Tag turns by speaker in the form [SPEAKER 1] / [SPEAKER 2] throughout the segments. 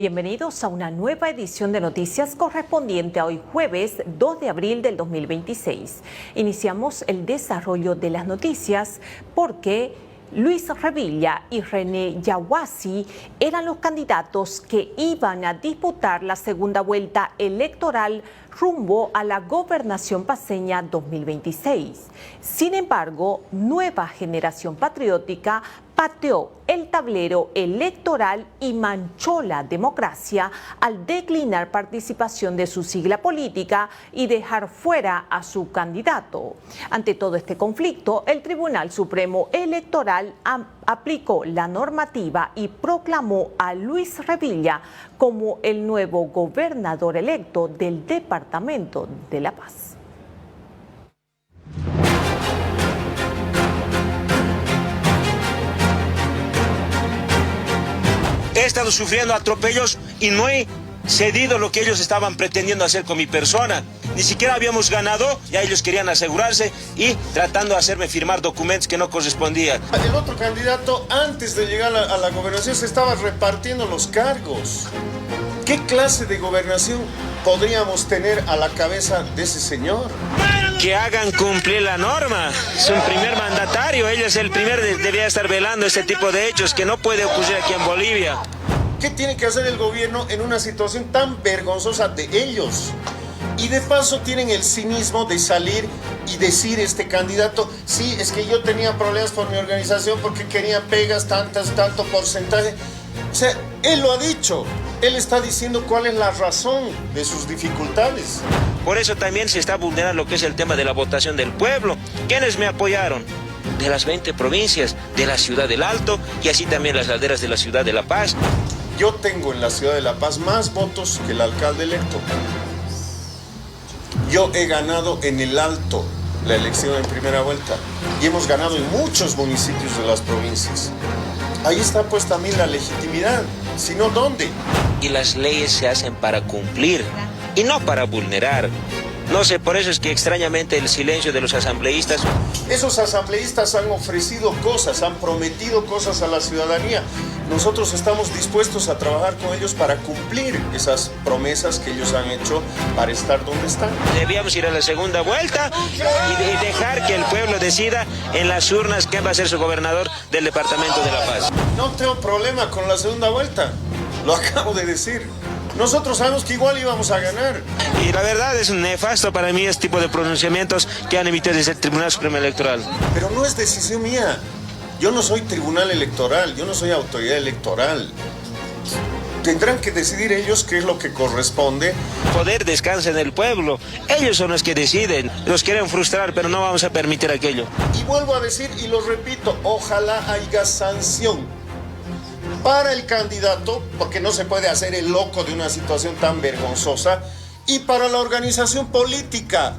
[SPEAKER 1] Bienvenidos a una nueva edición de noticias correspondiente a hoy jueves 2 de abril del 2026. Iniciamos el desarrollo de las noticias porque Luis Revilla y René Yaguasi eran los candidatos que iban a disputar la segunda vuelta electoral rumbo a la gobernación paceña 2026. Sin embargo, Nueva Generación Patriótica pateó el tablero electoral y manchó la democracia al declinar participación de su sigla política y dejar fuera a su candidato. Ante todo este conflicto, el Tribunal Supremo Electoral aplicó la normativa y proclamó a Luis Revilla como el nuevo gobernador electo del Departamento de La Paz.
[SPEAKER 2] He estado sufriendo atropellos y no he cedido lo que ellos estaban pretendiendo hacer con mi persona. Ni siquiera habíamos ganado, ya ellos querían asegurarse y tratando de hacerme firmar documentos que no correspondían.
[SPEAKER 3] El otro candidato, antes de llegar a la gobernación, se estaba repartiendo los cargos. ¿Qué clase de gobernación podríamos tener a la cabeza de ese señor?
[SPEAKER 2] Que hagan cumplir la norma. Es un primer mandatario, él es el primer, debería estar velando este tipo de hechos que no puede ocurrir aquí en Bolivia.
[SPEAKER 3] ¿Qué tiene que hacer el gobierno en una situación tan vergonzosa de ellos? Y de paso tienen el cinismo de salir y decir este candidato, sí, es que yo tenía problemas por mi organización porque quería pegas, tanto porcentaje. O sea, él lo ha dicho, él está diciendo cuál es la razón de sus dificultades.
[SPEAKER 2] Por eso también se está vulnerando lo que es el tema de la votación del pueblo. ¿Quiénes me apoyaron? De las 20 provincias, de la ciudad del Alto y así también las laderas de la ciudad de La Paz.
[SPEAKER 3] Yo tengo en la ciudad de La Paz más votos que el alcalde electo. Yo he ganado en el Alto la elección en primera vuelta y hemos ganado en muchos municipios de las provincias. Ahí está pues también la legitimidad, si no, ¿dónde?
[SPEAKER 2] Y las leyes se hacen para cumplir y no para vulnerar. No sé, por eso es que extrañamente el silencio de los asambleístas.
[SPEAKER 3] Esos asambleístas han ofrecido cosas, han prometido cosas a la ciudadanía. Nosotros estamos dispuestos a trabajar con ellos para cumplir esas promesas que ellos han hecho para estar donde están.
[SPEAKER 2] Debíamos ir a la segunda vuelta y dejar que el pueblo decida en las urnas quién va a ser su gobernador del Departamento de La Paz.
[SPEAKER 3] No tengo problema con la segunda vuelta, lo acabo de decir. Nosotros sabemos que igual íbamos a ganar.
[SPEAKER 2] Y la verdad es nefasto para mí este tipo de pronunciamientos que han emitido desde el Tribunal Supremo Electoral.
[SPEAKER 3] Pero no es decisión mía. Yo no soy tribunal electoral, yo no soy autoridad electoral. Tendrán que decidir ellos qué es lo que corresponde.
[SPEAKER 2] Poder descansa en el pueblo. Ellos son los que deciden. Los quieren frustrar, pero no vamos a permitir aquello.
[SPEAKER 3] Y vuelvo a decir, y lo repito, ojalá haya sanción para el candidato, porque no se puede hacer el loco de una situación tan vergonzosa, y para la organización política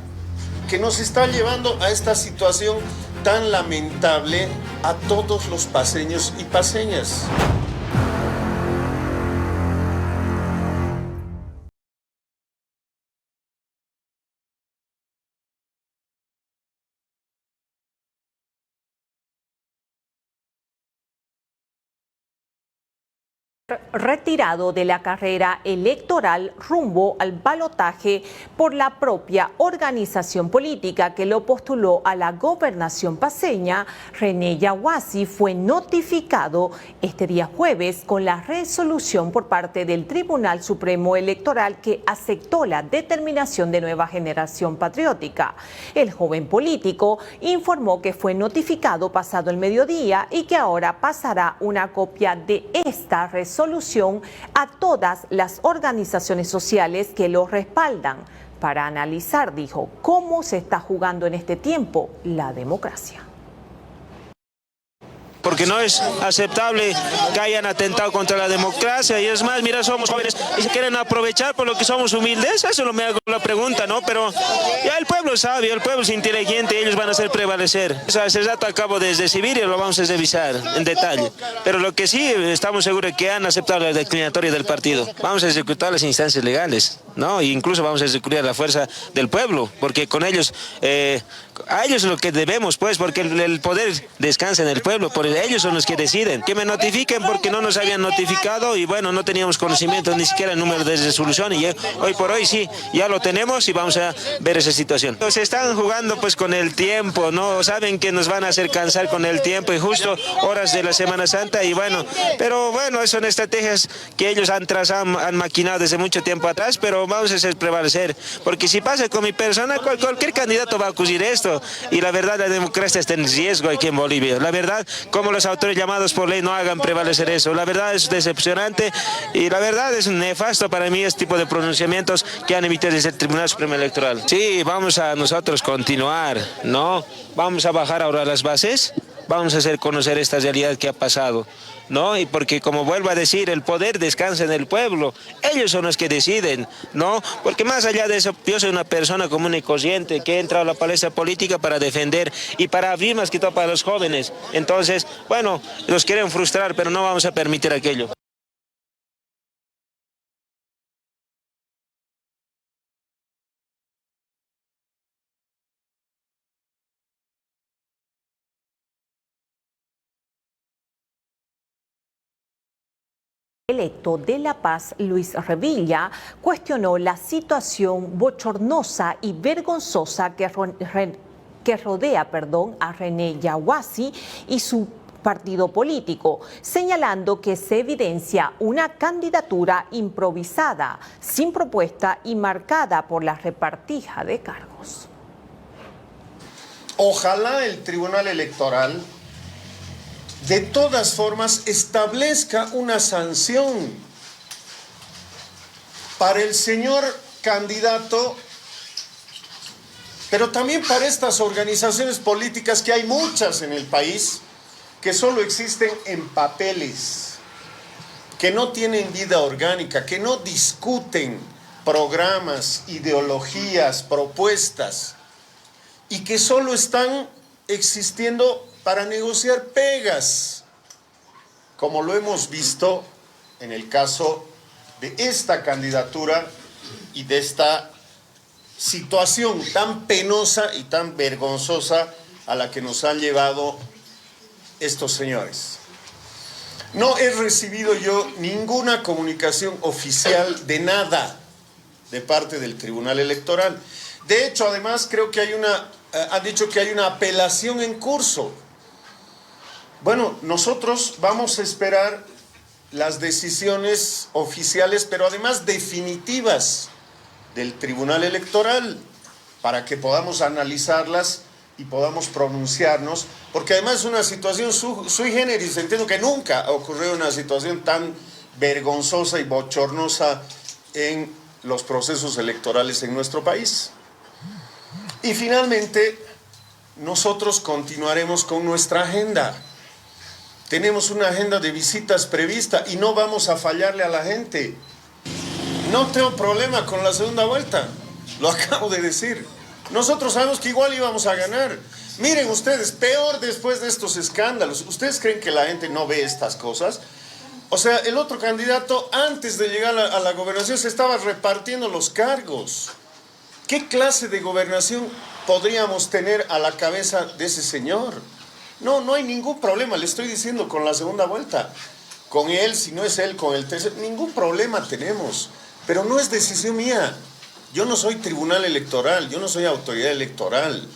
[SPEAKER 3] que nos está llevando a esta situación tan lamentable a todos los paceños y paceñas.
[SPEAKER 1] Retirado de la carrera electoral rumbo al balotaje por la propia organización política que lo postuló a la gobernación paceña, René Yaguasi fue notificado este día jueves con la resolución por parte del Tribunal Supremo Electoral que aceptó la determinación de Nueva Generación Patriótica. El joven político informó que fue notificado pasado el mediodía y que ahora pasará una copia de esta resolución a todas las organizaciones sociales que lo respaldan para analizar, dijo, cómo se está jugando en este tiempo la democracia.
[SPEAKER 2] Porque no es aceptable que hayan atentado contra la democracia y es más, mira, somos jóvenes y se quieren aprovechar por lo que somos humildes, eso no me hago la pregunta, ¿no? Pero ya el pueblo es sabio, el pueblo es inteligente, ellos van a hacer prevalecer. Ese dato acabo de recibir y lo vamos a revisar en detalle. Pero lo que sí estamos seguros es que han aceptado la declinatoria del partido. Vamos a ejecutar las instancias legales. ¿no? E incluso vamos a recurrir a la fuerza del pueblo, porque con ellos, a ellos es lo que debemos, pues, porque el poder descansa en el pueblo, por ellos son los que deciden. Que me notifiquen porque no nos habían notificado y bueno, no teníamos conocimiento ni siquiera el número de resolución y hoy por hoy sí, ya lo tenemos y vamos a ver esa situación. Se están jugando pues con el tiempo, ¿no? Saben que nos van a hacer cansar con el tiempo y justo horas de la Semana Santa y bueno, pero bueno, son estrategias que ellos han trazado, han maquinado desde mucho tiempo atrás, pero vamos a hacer prevalecer, porque si pasa con mi persona, cualquier candidato va a acusar esto y la verdad la democracia está en riesgo aquí en Bolivia. La verdad, como los autores llamados por ley no hagan prevalecer eso, la verdad es decepcionante y la verdad es nefasto para mí este tipo de pronunciamientos que han emitido desde el Tribunal Supremo Electoral. Sí, vamos a nosotros continuar, ¿no? Vamos a bajar ahora las bases, vamos a hacer conocer esta realidad que ha pasado, ¿no? Y porque, como vuelvo a decir, el poder descansa en el pueblo, ellos son los que deciden, ¿no? Porque más allá de eso, yo soy una persona común y corriente que he entrado a la palestra política para defender y para abrir más que todo para los jóvenes. Entonces, bueno, los quieren frustrar, pero no vamos a permitir aquello.
[SPEAKER 1] Electo de La Paz, Luis Revilla, cuestionó la situación bochornosa y vergonzosa que rodea a René Yaguasi y su partido político, señalando que se evidencia una candidatura improvisada, sin propuesta y marcada por la repartija de cargos.
[SPEAKER 3] Ojalá el Tribunal Electoral de todas formas establezca una sanción para el señor candidato, pero también para estas organizaciones políticas, que hay muchas en el país, que solo existen en papeles, que no tienen vida orgánica, que no discuten programas, ideologías, propuestas, y que solo están existiendo para negociar pegas, como lo hemos visto en el caso de esta candidatura y de esta situación tan penosa y tan vergonzosa a la que nos han llevado estos señores. No he recibido yo ninguna comunicación oficial de nada de parte del Tribunal Electoral. De hecho, además, creo que han dicho que hay una apelación en curso. Bueno, nosotros vamos a esperar las decisiones oficiales, pero además definitivas del Tribunal Electoral, para que podamos analizarlas y podamos pronunciarnos, porque además es una situación sui generis. Entiendo que nunca ha ocurrido una situación tan vergonzosa y bochornosa en los procesos electorales en nuestro país. Y finalmente, nosotros continuaremos con nuestra agenda. Tenemos una agenda de visitas prevista y no vamos a fallarle a la gente. No tengo problema con la segunda vuelta, lo acabo de decir. Nosotros sabemos que igual íbamos a ganar. Miren ustedes, peor después de estos escándalos. ¿Ustedes creen que la gente no ve estas cosas? O sea, el otro candidato, antes de llegar a la gobernación, se estaba repartiendo los cargos. ¿Qué clase de gobernación podríamos tener a la cabeza de ese señor? No hay ningún problema, le estoy diciendo, con la segunda vuelta. Con él, si no es él, con el tercero, ningún problema tenemos. Pero no es decisión mía. Yo no soy tribunal electoral, yo no soy autoridad electoral.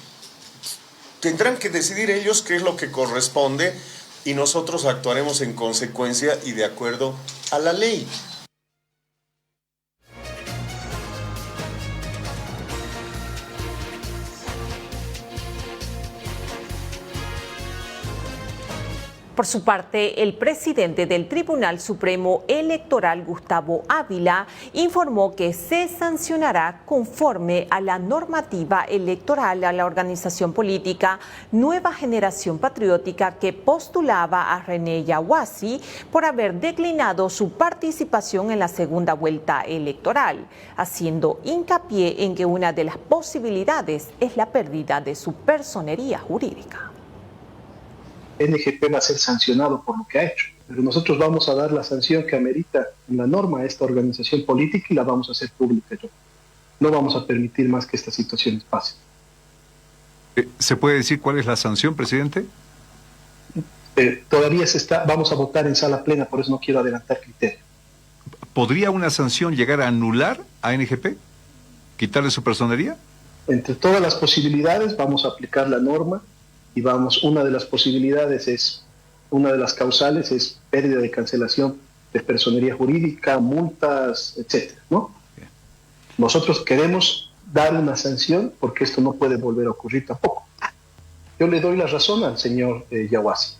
[SPEAKER 3] Tendrán que decidir ellos qué es lo que corresponde y nosotros actuaremos en consecuencia y de acuerdo a la ley.
[SPEAKER 1] Por su parte, el presidente del Tribunal Supremo Electoral, Gustavo Ávila, informó que se sancionará conforme a la normativa electoral a la organización política Nueva Generación Patriótica, que postulaba a René Yaguasi por haber declinado su participación en la segunda vuelta electoral, haciendo hincapié en que una de las posibilidades es la pérdida de su personería jurídica.
[SPEAKER 4] NGP va a ser sancionado por lo que ha hecho. pero nosotros vamos a dar la sanción que amerita en la norma a esta organización política y la vamos a hacer pública. No vamos a permitir más que estas situaciones pasen.
[SPEAKER 5] ¿Se puede decir cuál es la sanción, presidente?
[SPEAKER 4] Todavía vamos a votar en sala plena, por eso no quiero adelantar criterio.
[SPEAKER 5] ¿Podría una sanción llegar a anular a NGP? ¿Quitarle su personería?
[SPEAKER 4] Entre todas las posibilidades vamos a aplicar la norma y una de las posibilidades una de las causales es pérdida de cancelación de personería jurídica, multas, etcétera, ¿no? Bien. Nosotros queremos dar una sanción porque esto no puede volver a ocurrir tampoco. Yo le doy la razón al señor Yaguasi.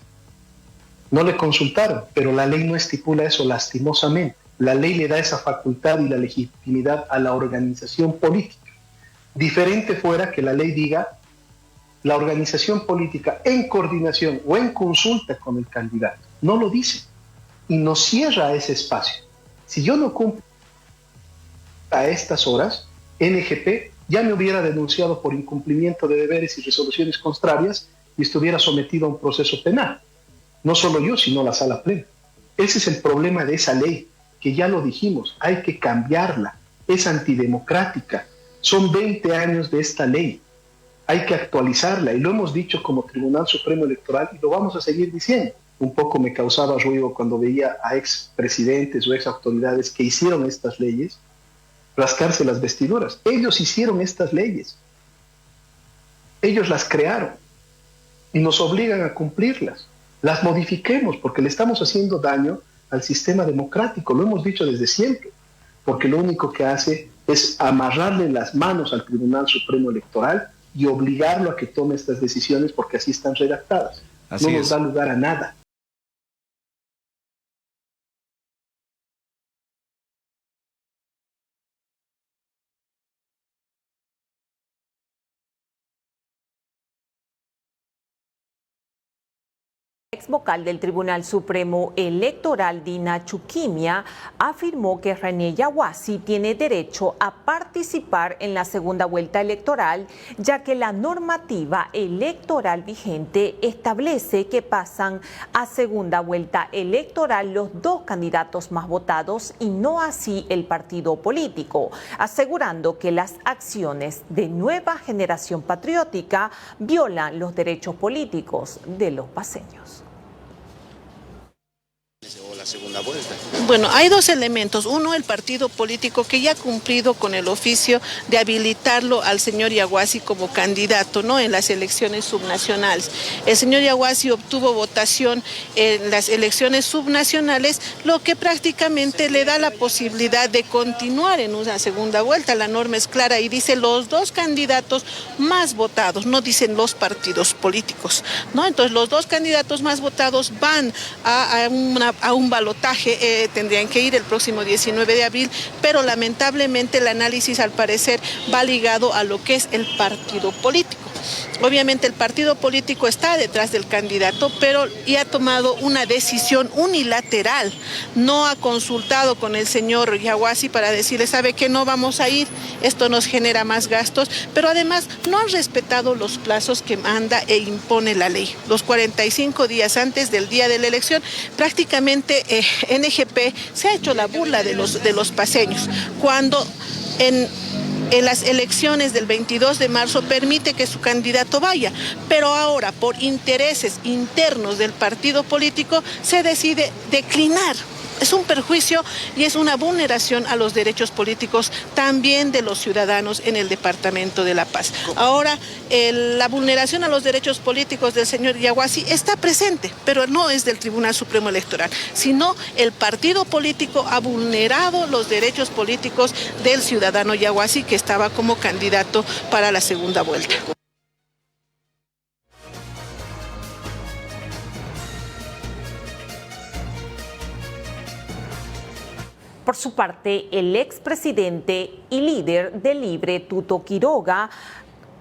[SPEAKER 4] No le consultaron, pero la ley no estipula eso lastimosamente. La ley le da esa facultad y la legitimidad a la organización política. Diferente fuera que la ley diga la organización política en coordinación o en consulta con el candidato. No lo dice y nos cierra ese espacio. Si yo no cumplo a estas horas, NGP ya me hubiera denunciado por incumplimiento de deberes y resoluciones contrarias y estuviera sometido a un proceso penal. No solo yo, sino la sala plena. Ese es el problema de esa ley, que ya lo dijimos, hay que cambiarla. Es antidemocrática. Son 20 años de esta ley. Hay que actualizarla y lo hemos dicho como Tribunal Supremo Electoral y lo vamos a seguir diciendo. Un poco me causaba ruido cuando veía a expresidentes o exautoridades que hicieron estas leyes rascarse las vestiduras. Ellos hicieron estas leyes. Ellos las crearon y nos obligan a cumplirlas. Las modifiquemos porque le estamos haciendo daño al sistema democrático. Lo hemos dicho desde siempre, porque lo único que hace es amarrarle las manos al Tribunal Supremo Electoral y obligarlo a que tome estas decisiones porque así están redactadas. No nos da lugar a nada.
[SPEAKER 1] Ex vocal del Tribunal Supremo Electoral, Dina Chuquimia, afirmó que René Yaguasi tiene derecho a participar en la segunda vuelta electoral, ya que la normativa electoral vigente establece que pasan a segunda vuelta electoral los dos candidatos más votados y no así el partido político, asegurando que las acciones de Nueva Generación Patriótica violan los derechos políticos de los paceños.
[SPEAKER 6] Segunda vuelta.
[SPEAKER 7] Bueno, hay dos elementos. Uno, el partido político que ya ha cumplido con el oficio de habilitarlo al señor Yaguasi como candidato, ¿no?, en las elecciones subnacionales. El señor Yaguasi obtuvo votación en las elecciones subnacionales, lo que prácticamente le da la posibilidad de continuar en una segunda vuelta. La norma es clara y dice los dos candidatos más votados, no dicen los partidos políticos, ¿no? Entonces los dos candidatos más votados van a un balotaje, tendrían que ir el próximo 19 de abril, pero lamentablemente el análisis al parecer va ligado a lo que es el partido político. Obviamente el partido político está detrás del candidato, pero y ha tomado una decisión unilateral. No ha consultado con el señor Yaguasi para decirle, ¿sabe qué? No vamos a ir, esto nos genera más gastos, pero además no han respetado los plazos que manda e impone la ley. Los 45 días antes del día de la elección, prácticamente NGP se ha hecho la burla de los paceños, cuando en las elecciones del 22 de marzo permite que su candidato vaya, pero ahora por intereses internos del partido político se decide declinar. Es un perjuicio y es una vulneración a los derechos políticos también de los ciudadanos en el Departamento de La Paz. Ahora, la vulneración a los derechos políticos del señor Yaguasi está presente, pero no es del Tribunal Supremo Electoral, sino el partido político ha vulnerado los derechos políticos del ciudadano Yaguasi que estaba como candidato para la segunda vuelta.
[SPEAKER 1] Por su parte, el expresidente y líder de Libre, Tuto Quiroga,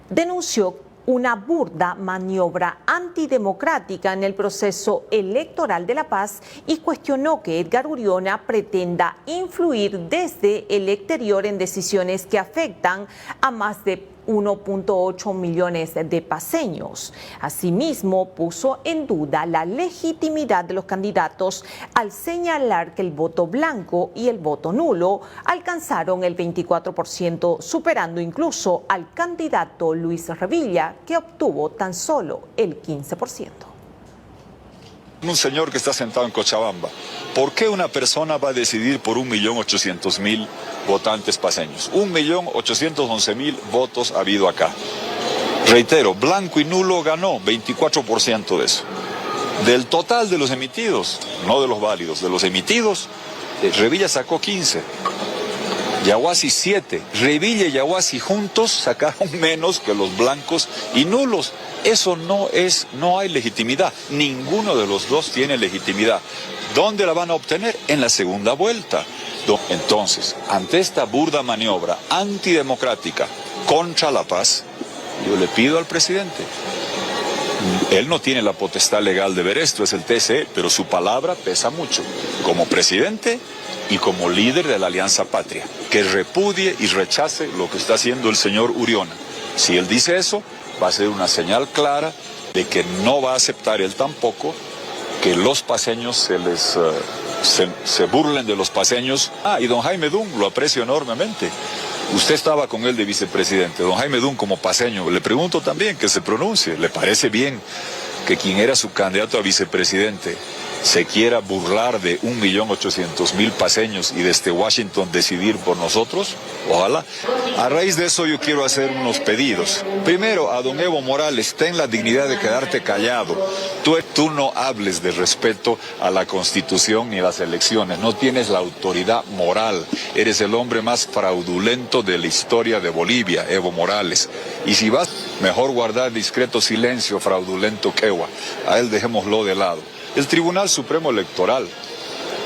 [SPEAKER 1] denunció una burda maniobra antidemocrática en el proceso electoral de La Paz y cuestionó que Edgar Uriona pretenda influir desde el exterior en decisiones que afectan a más de 1.8 millones de paseños. Asimismo, puso en duda la legitimidad de los candidatos al señalar que el voto blanco y el voto nulo alcanzaron el 24%, superando incluso al candidato Luis Revilla, que obtuvo tan solo el 15%.
[SPEAKER 6] Un señor que está sentado en Cochabamba, ¿por qué una persona va a decidir por 1.800.000 votantes paseños? 1.811.000 votos ha habido acá. Reitero, blanco y nulo ganó 24% de eso. Del total de los emitidos, no de los válidos, de los emitidos, Revilla sacó 15. Yaguasi 7. Revilla y Yaguasi juntos sacaron menos que los blancos y nulos. Eso no hay legitimidad. Ninguno de los dos tiene legitimidad. ¿Dónde la van a obtener? En la segunda vuelta. Entonces, ante esta burda maniobra antidemocrática contra la paz, yo le pido al presidente, él no tiene la potestad legal de ver esto, es el TSE, pero su palabra pesa mucho, como presidente y como líder de la Alianza Patria, que repudie y rechace lo que está haciendo el señor Uriona. Si él dice eso, va a ser una señal clara de que no va a aceptar él tampoco que los paseños se burlen de los paseños. Y don Jaime Dun, lo aprecio enormemente. Usted estaba con él de vicepresidente. Don Jaime Dun, como paseño, le pregunto también que se pronuncie. ¿Le parece bien que quien era su candidato a vicepresidente se quiera burlar de 1.800.000 paseños y desde Washington decidir por nosotros? Ojalá. A raíz de eso yo quiero hacer unos pedidos. Primero, a don Evo Morales, ten la dignidad de quedarte callado. Tú no hables de respeto a la Constitución ni a las elecciones. No tienes la autoridad moral. Eres el hombre más fraudulento de la historia de Bolivia, Evo Morales. Y si vas, mejor guardar discreto silencio, fraudulento quewa. A él dejémoslo de lado. El Tribunal Supremo Electoral,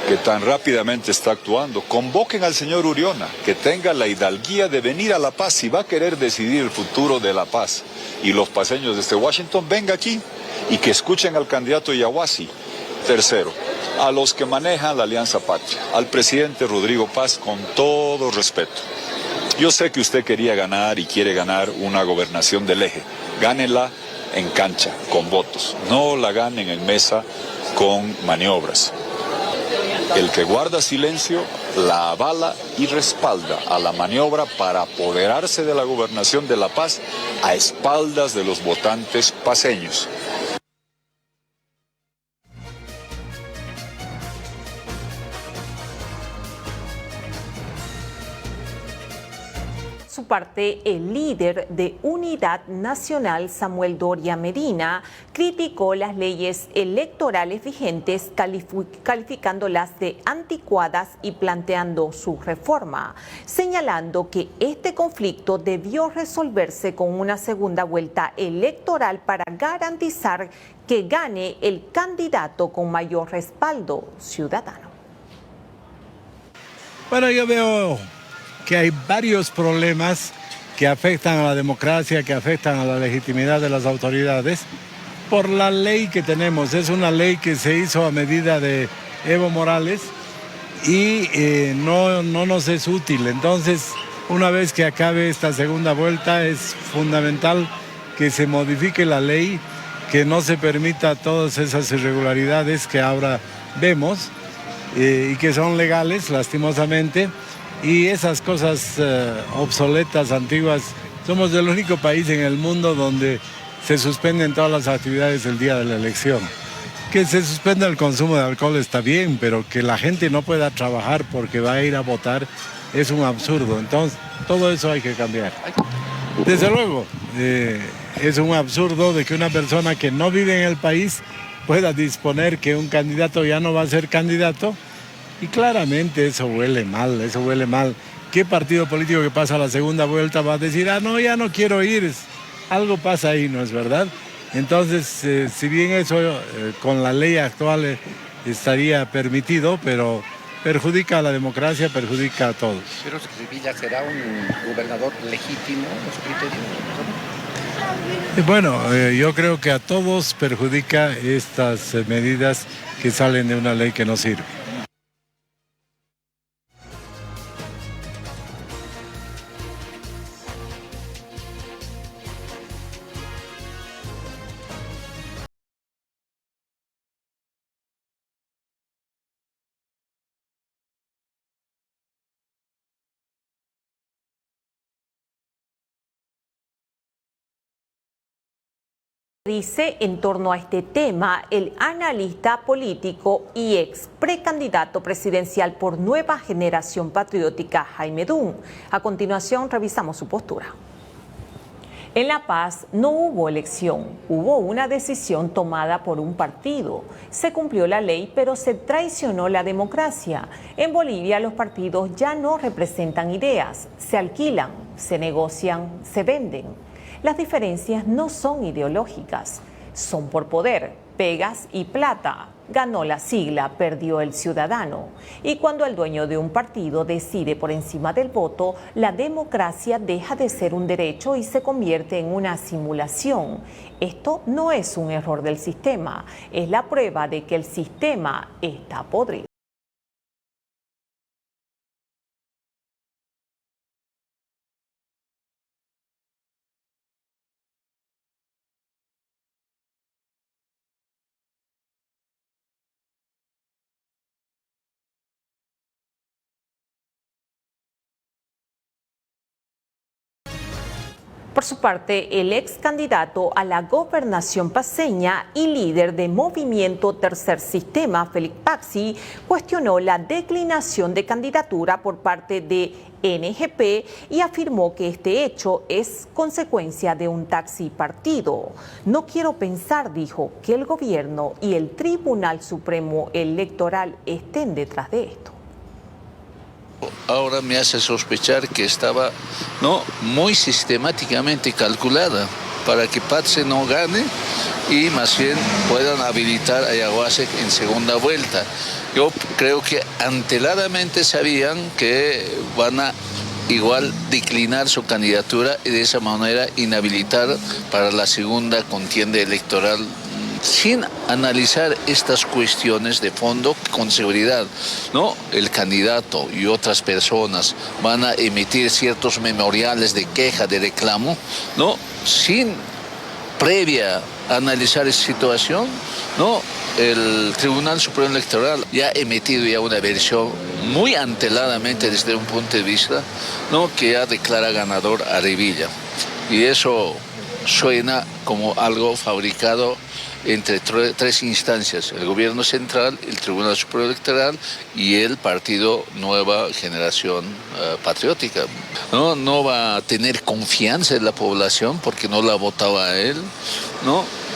[SPEAKER 6] que tan rápidamente está actuando, convoquen al señor Uriona, que tenga la hidalguía de venir a La Paz. Si va a querer decidir el futuro de La Paz y los paseños desde Washington, venga aquí y que escuchen al candidato Yaguasi. Tercero, a los que manejan la Alianza Patria, al presidente Rodrigo Paz, con todo respeto. Yo sé que usted quería ganar y quiere ganar una gobernación del eje. Gánela en cancha, con votos. No la ganen en mesa con maniobras. El que guarda silencio la avala y respalda a la maniobra para apoderarse de la gobernación de La Paz a espaldas de los votantes paseños.
[SPEAKER 1] Su parte, el líder de Unidad Nacional, Samuel Doria Medina, criticó las leyes electorales vigentes, calificándolas de anticuadas y planteando su reforma, señalando que este conflicto debió resolverse con una segunda vuelta electoral para garantizar que gane el candidato con mayor respaldo ciudadano.
[SPEAKER 8] Bueno, yo veo que hay varios problemas que afectan a la democracia, que afectan a la legitimidad de las autoridades por la ley que tenemos. Es una ley que se hizo a medida de Evo Morales y no nos es útil. Entonces, una vez que acabe esta segunda vuelta, es fundamental que se modifique la ley, que no se permita todas esas irregularidades que ahora vemos y que son legales, lastimosamente. Y esas cosas obsoletas, antiguas, somos el único país en el mundo donde se suspenden todas las actividades el día de la elección. Que se suspenda el consumo de alcohol está bien, pero que la gente no pueda trabajar porque va a ir a votar es un absurdo. Entonces, todo eso hay que cambiar. Desde luego, es un absurdo de que una persona que no vive en el país pueda disponer que un candidato ya no va a ser candidato. Y claramente eso huele mal, eso huele mal. ¿Qué partido político que pasa a la segunda vuelta va a decir, no, ya no quiero ir? Algo pasa ahí, ¿no es verdad? Entonces, si bien eso con la ley actual estaría permitido, pero perjudica a la democracia, perjudica a todos.
[SPEAKER 9] ¿Pero Revilla será un gobernador legítimo en los criterios?
[SPEAKER 8] Bueno, yo creo que a todos perjudica estas medidas que salen de una ley que no sirve.
[SPEAKER 1] Dice en torno a este tema el analista político y ex precandidato presidencial por Nueva Generación Patriótica, Jaime Dun. A continuación revisamos su postura. En La Paz no hubo elección, hubo una decisión tomada por un partido. Se cumplió la ley, pero se traicionó la democracia. En Bolivia los partidos ya no representan ideas, se alquilan, se negocian, se venden. Las diferencias no son ideológicas, son por poder, pegas y plata. Ganó la sigla, perdió el ciudadano. Y cuando el dueño de un partido decide por encima del voto, la democracia deja de ser un derecho y se convierte en una simulación. Esto no es un error del sistema, es la prueba de que el sistema está podrido. Por su parte, el ex candidato a la gobernación paceña y líder de Movimiento Tercer Sistema, Félix Paxi, cuestionó la declinación de candidatura por parte de NGP y afirmó que este hecho es consecuencia de un taxipartido. No quiero pensar, dijo, que el gobierno y el Tribunal Supremo Electoral estén detrás de esto.
[SPEAKER 10] Ahora me hace sospechar que estaba muy sistemáticamente calculada para que Paxi no gane y más bien puedan habilitar a Yaguasek en segunda vuelta. Yo creo que anteladamente sabían que van a igual declinar su candidatura y de esa manera inhabilitar para la segunda contienda electoral, sin analizar estas cuestiones de fondo con seguridad, el candidato y otras personas van a emitir ciertos memoriales de queja, de reclamo, sin previa analizar esa situación, el Tribunal Supremo Electoral ya ha emitido ya una versión muy anteladamente desde un punto de vista, que ya declara ganador a Revilla. Y eso suena como algo fabricado entre tres instancias: el gobierno central, el Tribunal Supremo Electoral y el partido Nueva Generación Patriótica. No va a tener confianza en la población porque no la votaba a él,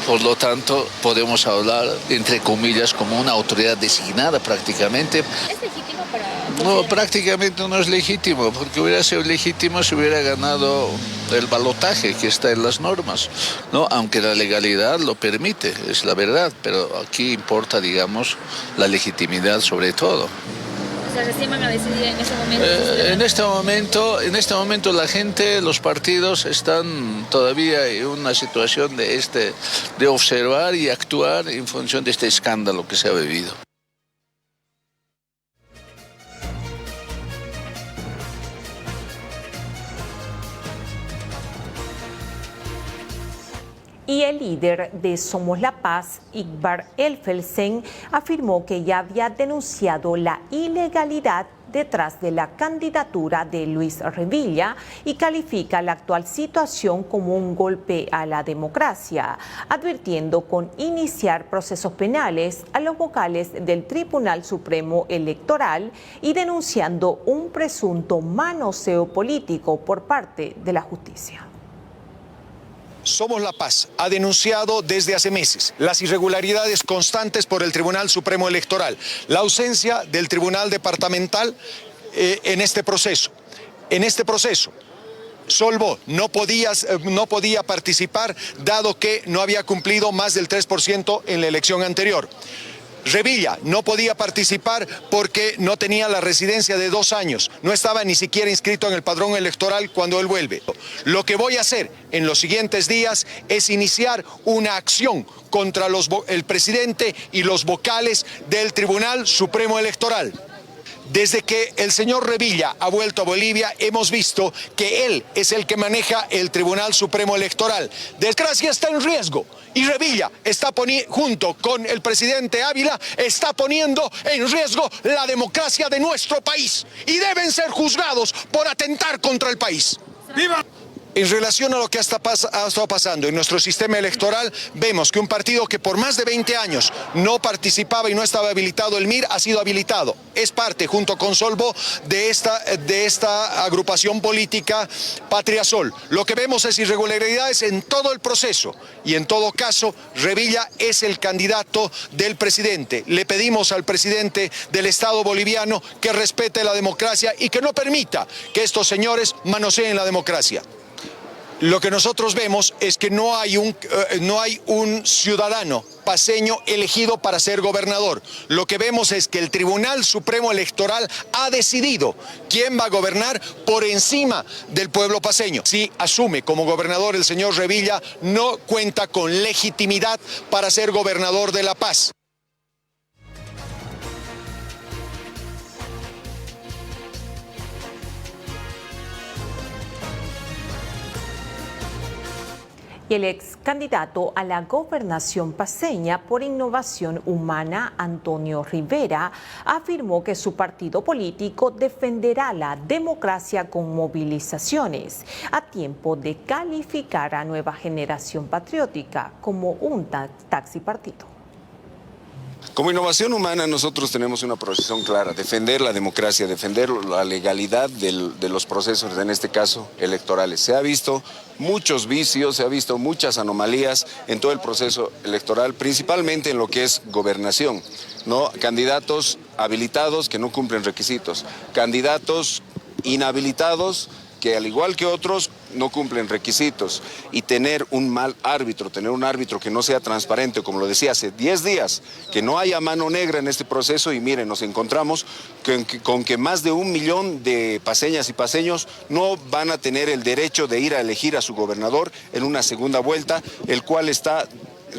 [SPEAKER 10] Por lo tanto, podemos hablar, entre comillas, como una autoridad designada prácticamente.
[SPEAKER 11] ¿Es legítimo para...?
[SPEAKER 10] No, prácticamente no es legítimo, porque hubiera sido legítimo si hubiera ganado el balotaje que está en las normas, aunque la legalidad lo permite, es la verdad, pero aquí importa, digamos, la legitimidad sobre todo.
[SPEAKER 11] O sea, recién van a decidir en ese momento.
[SPEAKER 10] En este momento la gente, los partidos están todavía en una situación de observar y actuar en función de este escándalo que se ha vivido.
[SPEAKER 1] Y el líder de Somos La Paz, Iqbal Elfelsen, afirmó que ya había denunciado la ilegalidad detrás de la candidatura de Luis Revilla y califica la actual situación como un golpe a la democracia, advirtiendo con iniciar procesos penales a los vocales del Tribunal Supremo Electoral y denunciando un presunto manoseo político por parte de la justicia.
[SPEAKER 12] Somos La Paz ha denunciado desde hace meses las irregularidades constantes por el Tribunal Supremo Electoral, la ausencia del Tribunal Departamental en este proceso. En este proceso, Solvo no podía participar dado que no había cumplido más del 3% en la elección anterior. Revilla no podía participar porque no tenía la residencia de 2 años, no estaba ni siquiera inscrito en el padrón electoral cuando él vuelve. Lo que voy a hacer en los siguientes días es iniciar una acción contra el presidente y los vocales del Tribunal Supremo Electoral. Desde que el señor Revilla ha vuelto a Bolivia, hemos visto que él es el que maneja el Tribunal Supremo Electoral. Desgracia está en riesgo y Revilla está junto con el presidente Ávila, está poniendo en riesgo la democracia de nuestro país y deben ser juzgados por atentar contra el país. ¡Viva! En relación a lo que ha estado pasando en nuestro sistema electoral, vemos que un partido que por más de 20 años no participaba y no estaba habilitado, el MIR, ha sido habilitado. Es parte, junto con Solvo, de esta agrupación política Patria Sol. Lo que vemos es irregularidades en todo el proceso y en todo caso, Revilla es el candidato del presidente. Le pedimos al presidente del Estado boliviano que respete la democracia y que no permita que estos señores manoseen la democracia. Lo que nosotros vemos es que no hay un ciudadano paceño elegido para ser gobernador. Lo que vemos es que el Tribunal Supremo Electoral ha decidido quién va a gobernar por encima del pueblo paceño. Si asume como gobernador el señor Revilla, no cuenta con legitimidad para ser gobernador de La Paz.
[SPEAKER 1] Y el ex candidato a la gobernación paceña por Innovación Humana, Antonio Rivera, afirmó que su partido político defenderá la democracia con movilizaciones, a tiempo de calificar a Nueva Generación Patriótica como un taxi partido.
[SPEAKER 13] Como Innovación Humana nosotros tenemos una posición clara, defender la democracia, defender la legalidad de los procesos, en este caso electorales. Se ha visto muchos vicios, se ha visto muchas anomalías en todo el proceso electoral, principalmente en lo que es gobernación, ¿no? Candidatos habilitados que no cumplen requisitos, candidatos inhabilitados que al igual que otros no cumplen requisitos, y tener un mal árbitro, tener un árbitro que no sea transparente, como lo decía hace 10 días, que no haya mano negra en este proceso. Y miren, nos encontramos con que más de 1 millón de paceñas y paceños no van a tener el derecho de ir a elegir a su gobernador en una segunda vuelta, el cual está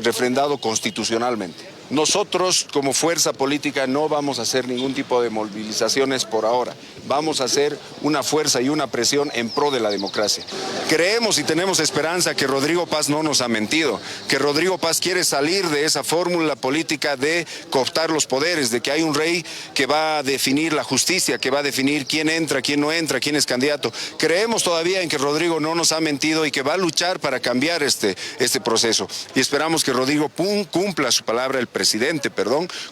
[SPEAKER 13] refrendado constitucionalmente. Nosotros como fuerza política no vamos a hacer ningún tipo de movilizaciones por ahora. Vamos a hacer una fuerza y una presión en pro de la democracia. Creemos y tenemos esperanza que Rodrigo Paz no nos ha mentido, que Rodrigo Paz quiere salir de esa fórmula política de cooptar los poderes, de que hay un rey que va a definir la justicia, que va a definir quién entra, quién no entra, quién es candidato. Creemos todavía en que Rodrigo no nos ha mentido y que va a luchar para cambiar este proceso. Y esperamos que Rodrigo cumpla su palabra, el presidente,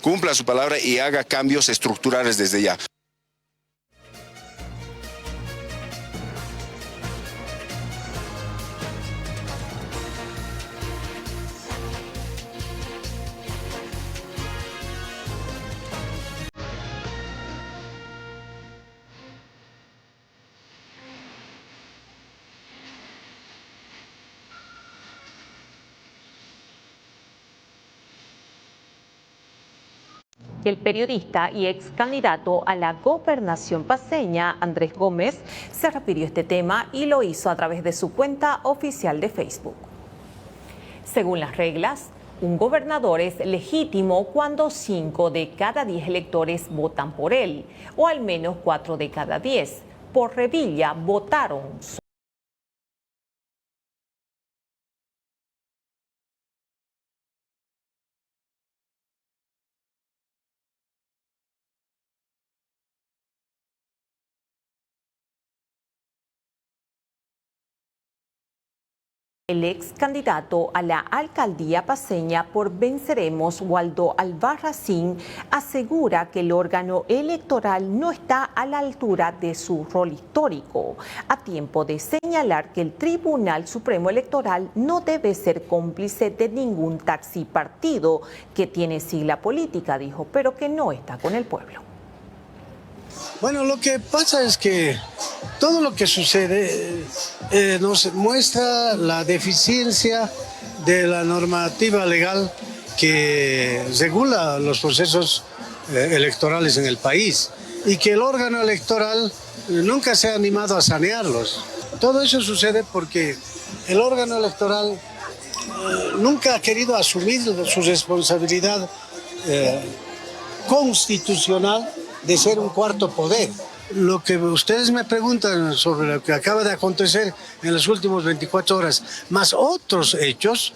[SPEAKER 13] cumpla su palabra y haga cambios estructurales desde ya.
[SPEAKER 1] El periodista y ex candidato a la gobernación paceña, Andrés Gómez, se refirió a este tema y lo hizo a través de su cuenta oficial de Facebook. Según las reglas, un gobernador es legítimo cuando 5 de cada 10 electores votan por él, o al menos 4 de cada 10. Por Revilla votaron el ex candidato a la alcaldía paceña por Venceremos, Waldo Albarracín, asegura que el órgano electoral no está a la altura de su rol histórico, a tiempo de señalar que el Tribunal Supremo Electoral no debe ser cómplice de ningún taxi partido que tiene sigla política, dijo, pero que no está con el pueblo.
[SPEAKER 14] Bueno, lo que pasa es que todo lo que sucede nos muestra la deficiencia de la normativa legal que regula los procesos electorales en el país y que el órgano electoral nunca se ha animado a sanearlos. Todo eso sucede porque el órgano electoral nunca ha querido asumir su responsabilidad constitucional de ser un cuarto poder. Lo que ustedes me preguntan sobre lo que acaba de acontecer en las últimas 24 horas, más otros hechos,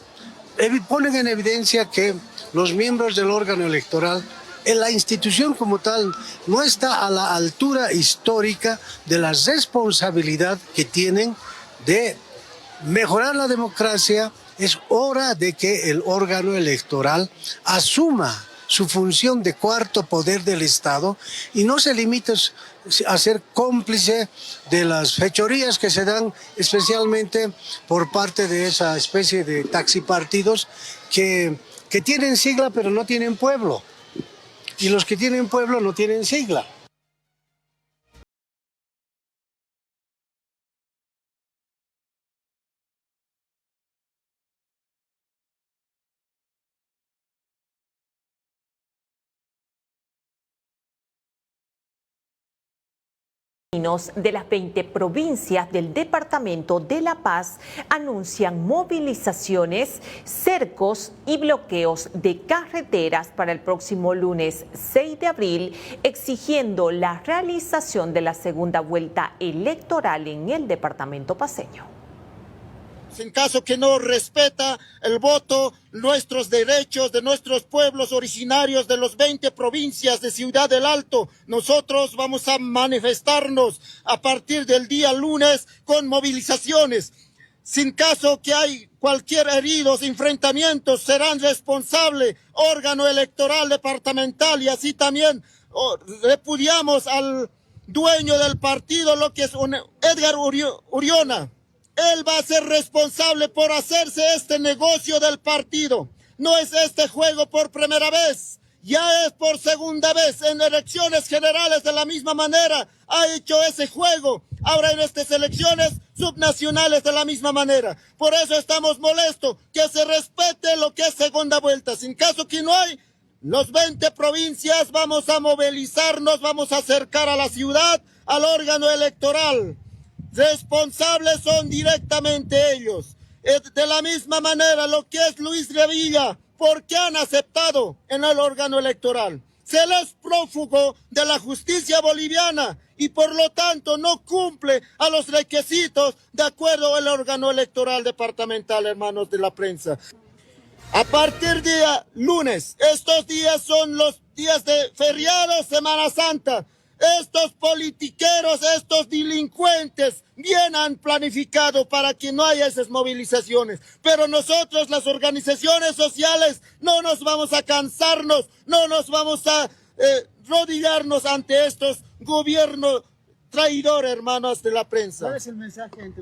[SPEAKER 14] ponen en evidencia que los miembros del órgano electoral, en la institución como tal, no está a la altura histórica de la responsabilidad que tienen de mejorar la democracia, es hora de que el órgano electoral asuma su función de cuarto poder del Estado y no se limite a ser cómplice de las fechorías que se dan especialmente por parte de esa especie de taxipartidos que tienen sigla pero no tienen pueblo, y los que tienen pueblo no tienen sigla.
[SPEAKER 1] De las 20 provincias del Departamento de La Paz anuncian movilizaciones, cercos y bloqueos de carreteras para el próximo lunes 6 de abril, exigiendo la realización de la segunda vuelta electoral en el departamento paceño.
[SPEAKER 15] En caso que no respeta el voto, nuestros derechos de nuestros pueblos originarios de las 20 provincias de Ciudad del Alto, nosotros vamos a manifestarnos a partir del día lunes con movilizaciones. Sin caso que hay cualquier heridos, enfrentamientos, serán responsables órgano electoral departamental, y así también repudiamos al dueño del partido, lo que es Edgar Uriona. Él va a ser responsable por hacerse este negocio del partido. No es este juego por primera vez, ya es por segunda vez. En elecciones generales de la misma manera ha hecho ese juego. Ahora en estas elecciones subnacionales de la misma manera. Por eso estamos molestos, que se respete lo que es segunda vuelta. Sin caso que no hay, los 20 provincias vamos a movilizarnos, vamos a acercar a la ciudad, al órgano electoral. Responsables son directamente ellos. De la misma manera lo que es Luis Revilla, porque han aceptado en el órgano electoral. Se les prófugo de la justicia boliviana y por lo tanto no cumple a los requisitos de acuerdo al órgano electoral departamental, hermanos de la prensa. A partir de lunes, estos días son los días de feriado, Semana Santa. Estos politiqueros, estos delincuentes, bien han planificado para que no haya esas movilizaciones. Pero nosotros, las organizaciones sociales, no nos vamos a cansarnos, no nos vamos a rodillarnos ante estos gobiernos traidores, hermanos de la prensa.
[SPEAKER 14] ¿Cuál es el mensaje?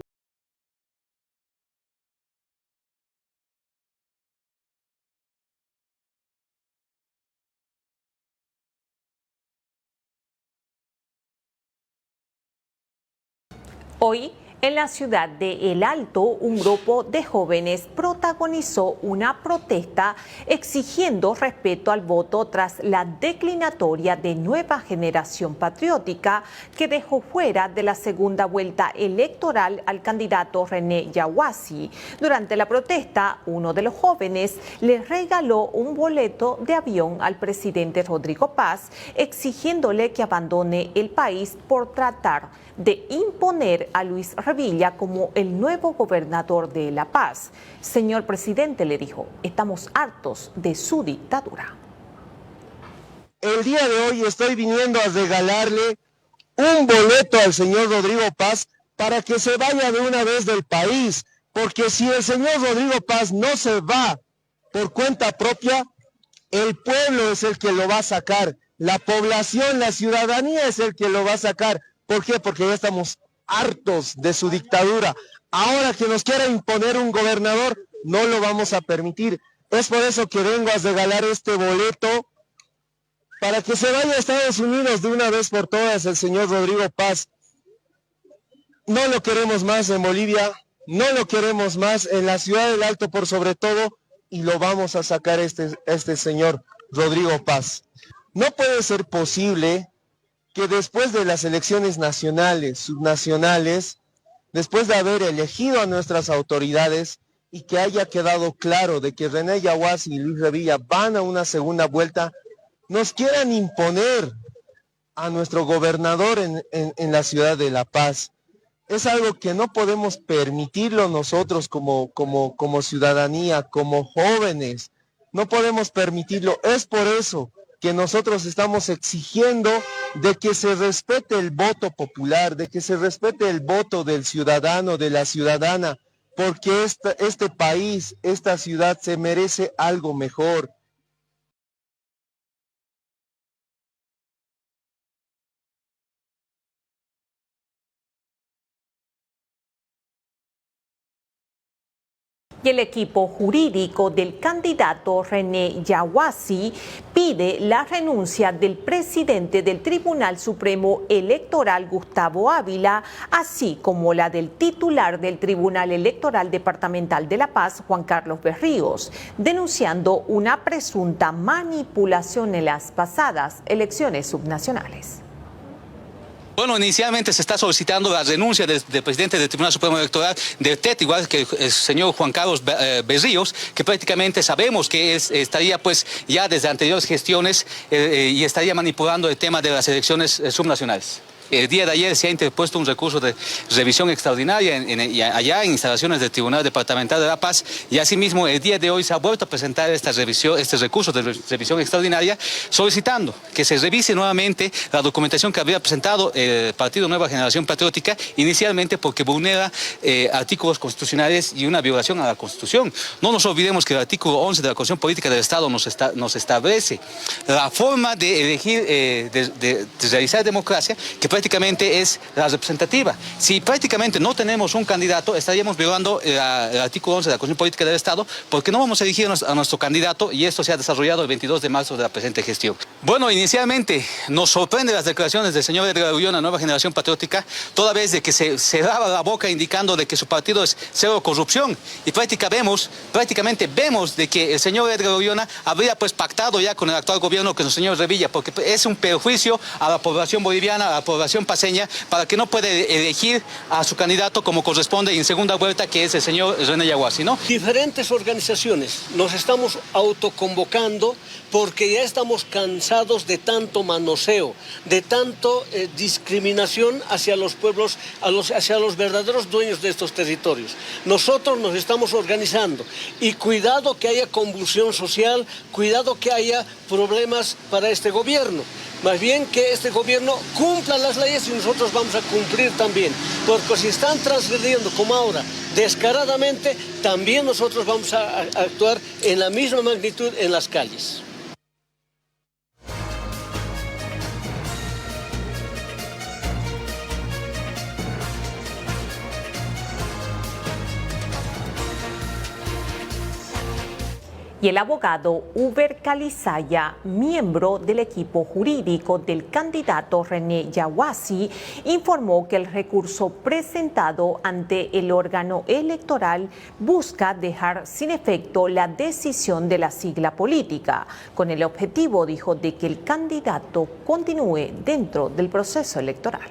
[SPEAKER 1] Hoy, en la ciudad de El Alto, un grupo de jóvenes protagonizó una protesta exigiendo respeto al voto tras la declinatoria de Nueva Generación Patriótica, que dejó fuera de la segunda vuelta electoral al candidato René Yaguasi. Durante la protesta, uno de los jóvenes le regaló un boleto de avión al presidente Rodrigo Paz, exigiéndole que abandone el país por tratar de imponer a Luis Revilla como el nuevo gobernador de La Paz. Señor presidente, le dijo, estamos hartos de su dictadura.
[SPEAKER 16] El día de hoy estoy viniendo a regalarle un boleto al señor Rodrigo Paz para que se vaya de una vez del país, porque si el señor Rodrigo Paz no se va por cuenta propia, el pueblo es el que lo va a sacar, la población, la ciudadanía es el que lo va a sacar. ¿Por qué? Porque ya estamos hartos de su dictadura. Ahora que nos quiera imponer un gobernador, no lo vamos a permitir. Es por eso que vengo a regalar este boleto para que se vaya a Estados Unidos de una vez por todas el señor Rodrigo Paz. No lo queremos más en Bolivia, no lo queremos más en la ciudad del Alto por sobre todo, y lo vamos a sacar este señor Rodrigo Paz. No puede ser posible que después de las elecciones nacionales, subnacionales, después de haber elegido a nuestras autoridades y que haya quedado claro de que René Yaguasi y Luis Revilla van a una segunda vuelta, nos quieran imponer a nuestro gobernador en la ciudad de La Paz. Es algo que no podemos permitirlo nosotros como ciudadanía, como jóvenes. No podemos permitirlo. Es por eso que nosotros estamos exigiendo de que se respete el voto popular, de que se respete el voto del ciudadano, de la ciudadana, porque este país, esta ciudad se merece algo mejor.
[SPEAKER 1] Y el equipo jurídico del candidato René Yaguasi pide la renuncia del presidente del Tribunal Supremo Electoral, Gustavo Ávila, así como la del titular del Tribunal Electoral Departamental de La Paz, Juan Carlos Berríos, denunciando una presunta manipulación en las pasadas elecciones subnacionales.
[SPEAKER 17] Bueno, inicialmente se está solicitando la renuncia del presidente del Tribunal Supremo Electoral, del TET, igual que el señor Juan Carlos Berríos, que prácticamente sabemos que estaría pues ya desde anteriores gestiones y estaría manipulando el tema de las elecciones subnacionales. El día de ayer se ha interpuesto un recurso de revisión extraordinaria allá en instalaciones del Tribunal Departamental de La Paz, y asimismo el día de hoy se ha vuelto a presentar este recurso de revisión extraordinaria solicitando que se revise nuevamente la documentación que había presentado el Partido Nueva Generación Patriótica, inicialmente porque vulnera artículos constitucionales y una violación a la Constitución. No nos olvidemos que el artículo 11 de la Constitución Política del Estado nos establece la forma de elegir, de realizar democracia, que prácticamente es la representativa. Si prácticamente no tenemos un candidato, estaríamos violando el artículo 11 de la Constitución Política del Estado, porque no vamos a elegir a nuestro candidato, y esto se ha desarrollado el 22 de marzo de la presente gestión. Bueno, inicialmente nos sorprende las declaraciones del señor Edgar Ulloa, Nueva Generación Patriótica, toda vez de que se cerraba la boca indicando de que su partido es cero corrupción, y prácticamente vemos de que el señor Edgar Ulloa habría pues pactado ya con el actual gobierno, con el señor Revilla, porque es un perjuicio a la población boliviana, a la población paseña, para que no puede elegir a su candidato como corresponde en segunda vuelta, que es el señor René Yaguasi, ¿no?
[SPEAKER 14] Diferentes organizaciones nos estamos autoconvocando porque ya estamos cansados de tanto manoseo, de tanto discriminación hacia los pueblos, hacia los verdaderos dueños de estos territorios. Nosotros nos estamos organizando, y cuidado que haya convulsión social, cuidado que haya problemas para este gobierno. Más bien que este gobierno cumpla las leyes, y nosotros vamos a cumplir también. Porque si están transgrediendo como ahora descaradamente, también nosotros vamos a actuar en la misma magnitud en las calles.
[SPEAKER 1] Y el abogado Uber Calizaya, miembro del equipo jurídico del candidato René Yaguasi, informó que el recurso presentado ante el órgano electoral busca dejar sin efecto la decisión de la sigla política, con el objetivo, dijo, de que el candidato continúe dentro del proceso electoral.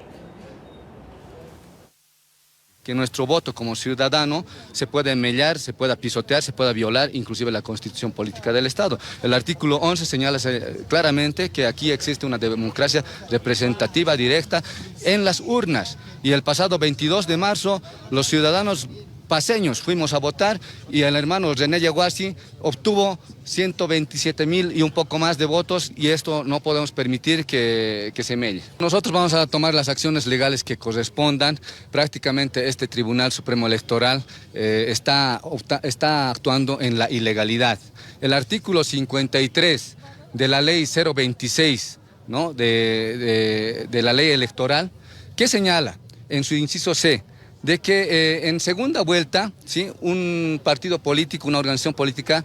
[SPEAKER 18] Que nuestro voto como ciudadano se pueda mellar, se pueda pisotear, se pueda violar inclusive la Constitución Política del Estado. El artículo 11 señala claramente que aquí existe una democracia representativa directa en las urnas, y el pasado 22 de marzo los ciudadanos paseños fuimos a votar, y el hermano René Yaguasi obtuvo 127,000 y un poco más de votos, y esto no podemos permitir que se melle. Nosotros vamos a tomar las acciones legales que correspondan. Prácticamente este Tribunal Supremo Electoral está actuando en la ilegalidad. El artículo 53 de la ley 026, ¿no?, de la ley electoral, que señala en su inciso C de que en segunda vuelta, ¿sí?, un partido político, una organización política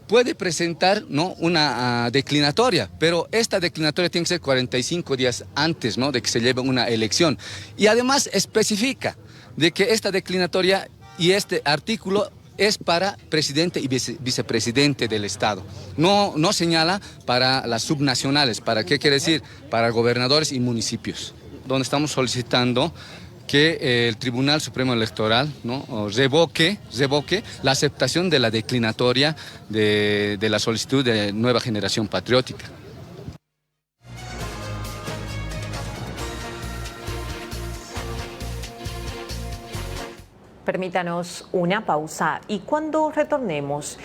[SPEAKER 18] puede presentar, ¿no?, una declinatoria, pero esta declinatoria tiene que ser 45 días antes, ¿no?, de que se lleve una elección. Y además especifica de que esta declinatoria y este artículo es para presidente y vicepresidente del Estado. No señala para las subnacionales. ¿Para qué quiere decir? Para gobernadores y municipios. Donde estamos solicitando que el Tribunal Supremo Electoral, ¿no?, revoque la aceptación de la declinatoria de la solicitud de Nueva Generación Patriótica.
[SPEAKER 1] Permítanos una pausa, y cuando retornemos